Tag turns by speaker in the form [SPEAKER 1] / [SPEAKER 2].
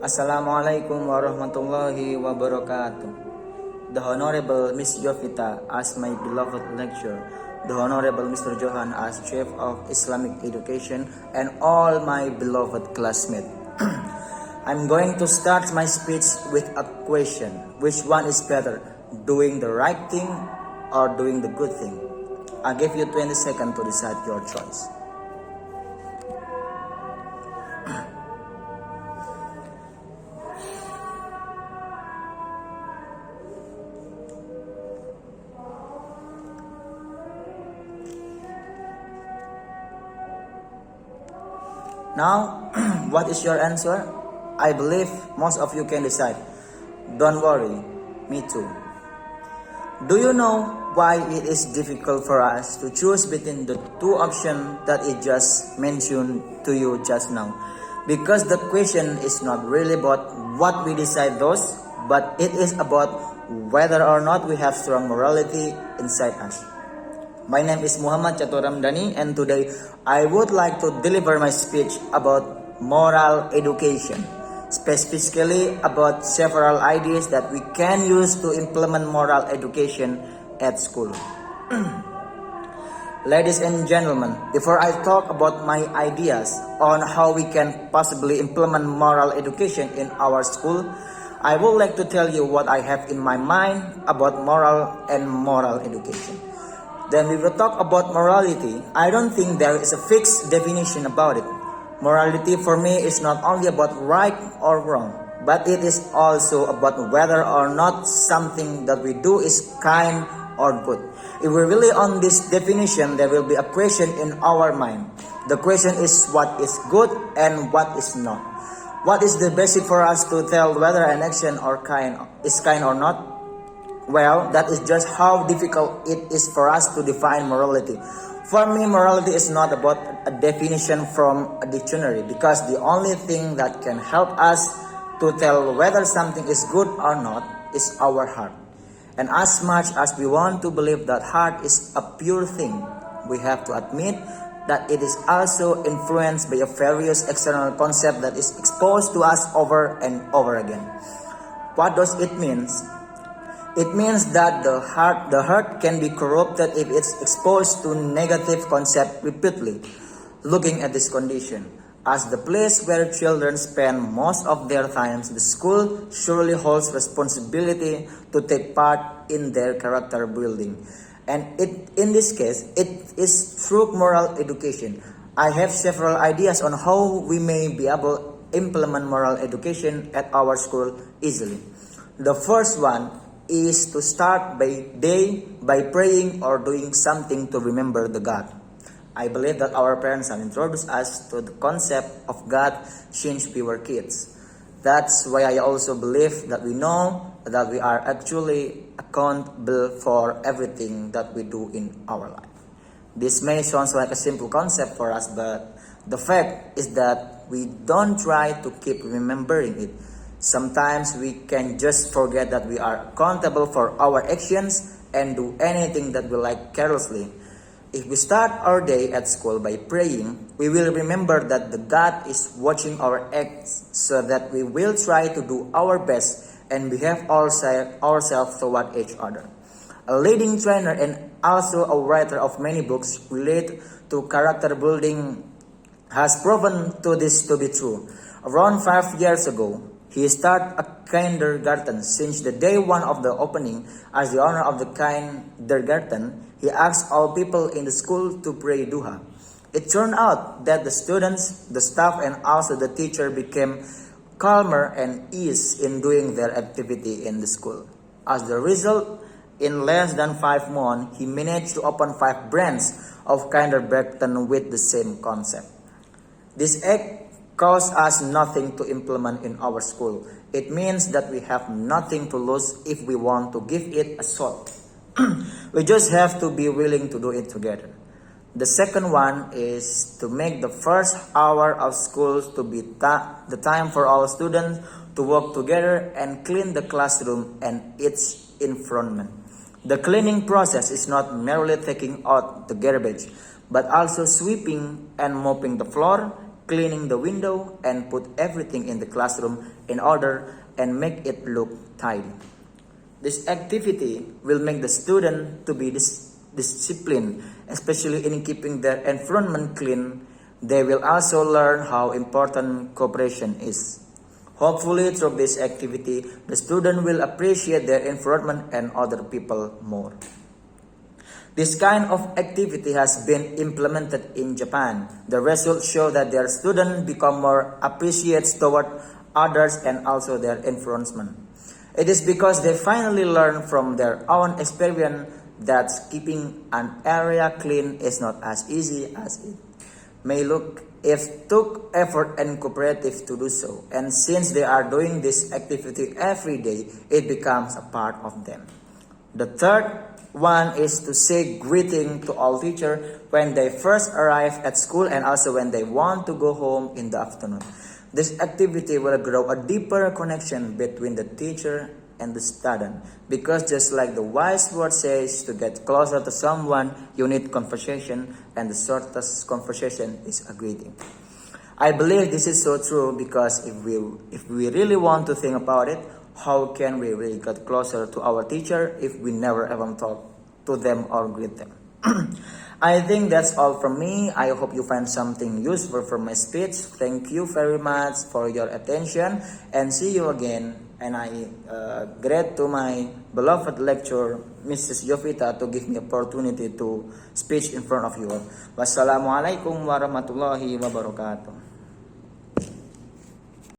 [SPEAKER 1] Assalamualaikum warahmatullahi wabarakatuh. The Honorable Miss Jovita as my beloved lecturer, the Honorable Mr. Johan as Chief of Islamic Education, and all my beloved classmates. I'm going to start my speech with a question. Which one is better, doing the right thing or doing the good thing? I'll give you 20 seconds to decide your choice. Now, what is your answer? I believe most of you can decide. Don't worry, me too. Do you know why it is difficult for us to choose between the two options that I just mentioned to you just now? Because the question is not really about what we decide those, but it is about whether or not we have strong morality inside us. My name is Catur Ramdhani, and today I would like to deliver my speech about moral education, specifically about several ideas that we can use to implement moral education at school. Ladies and gentlemen, before I talk about my ideas on how we can possibly implement moral education in our school, I would like to tell you what I have in my mind about moral education. Then we will talk about morality. I don't think there is a fixed definition about it. Morality for me is not only about right or wrong, but it is also about whether or not something that we do is kind or good. If we rely on this definition, there will be a question in our mind. The question is what is good and what is not. What is the basic for us to tell whether an action is kind or not? Well, that is just how difficult it is for us to define morality. For me, morality is not about a definition from a dictionary, because the only thing that can help us to tell whether something is good or not is our heart. And as much as we want to believe that heart is a pure thing, we have to admit that it is also influenced by a various external concept that is exposed to us over and over again. What does it mean? It means that the heart can be corrupted if it's exposed to negative concept repeatedly. Looking at this condition, as the place where children spend most of their time, the school surely holds responsibility to take part in their character building. And in this case, it is through moral education. I have several ideas on how we may be able to implement moral education at our school easily. The first one is to start by praying or doing something to remember the God. I believe that our parents have introduced us to the concept of God since we were kids. That's why I also believe that we know that we are actually accountable for everything that we do in our life. This may sound like a simple concept for us, but the fact is that we don't try to keep remembering it. Sometimes we can just forget that we are accountable for our actions and do anything that we like carelessly. If we start our day at school by praying, we will remember that the God is watching our acts, so that we will try to do our best and behave ourselves toward each other. A leading trainer and also a writer of many books related to character building has proven this to be true. Around 5 years ago, he started a kindergarten. Since the day one of the opening, as the owner of the kindergarten, he asked all people in the school to pray duha. It turned out that the students, the staff, and also the teacher became calmer and ease in doing their activity in the school. As the result, in less than 5 months, he managed to open 5 branches of kindergarten with the same concept. This act costs us nothing to implement in our school. It means that we have nothing to lose if we want to give it a shot. We just have to be willing to do it together. The second one is to make the first hour of school to be the time for all students to work together and clean the classroom and its environment. The cleaning process is not merely taking out the garbage, but also sweeping and mopping the floor, cleaning the window, and put everything in the classroom in order and make it look tidy. This activity will make the student to be disciplined, especially in keeping their environment clean. They will also learn how important cooperation is. Hopefully, through this activity, the student will appreciate their environment and other people more. This kind of activity has been implemented in Japan. The results show that their students become more appreciative toward others and also their environment. It is because they finally learn from their own experience that keeping an area clean is not as easy as it may look if took effort and cooperative to do so. And since they are doing this activity every day, it becomes a part of them. The third one is to say greeting to all teachers when they first arrive at school and also when they want to go home in the afternoon. This activity will grow a deeper connection between the teacher and the student, because just like the wise word says, to get closer to someone, you need conversation, and the shortest conversation is a greeting. I believe this is so true because if we really want to think about it, how can we really get closer to our teacher if we never ever talk to them or greet them? I think that's all from me. I hope you find something useful from my speech. Thank you very much for your attention and see you again. And I greet to my beloved lecturer, Mrs. Jovita, to give me opportunity to speak in front of you all. Wassalamualaikum warahmatullahi wabarakatuh.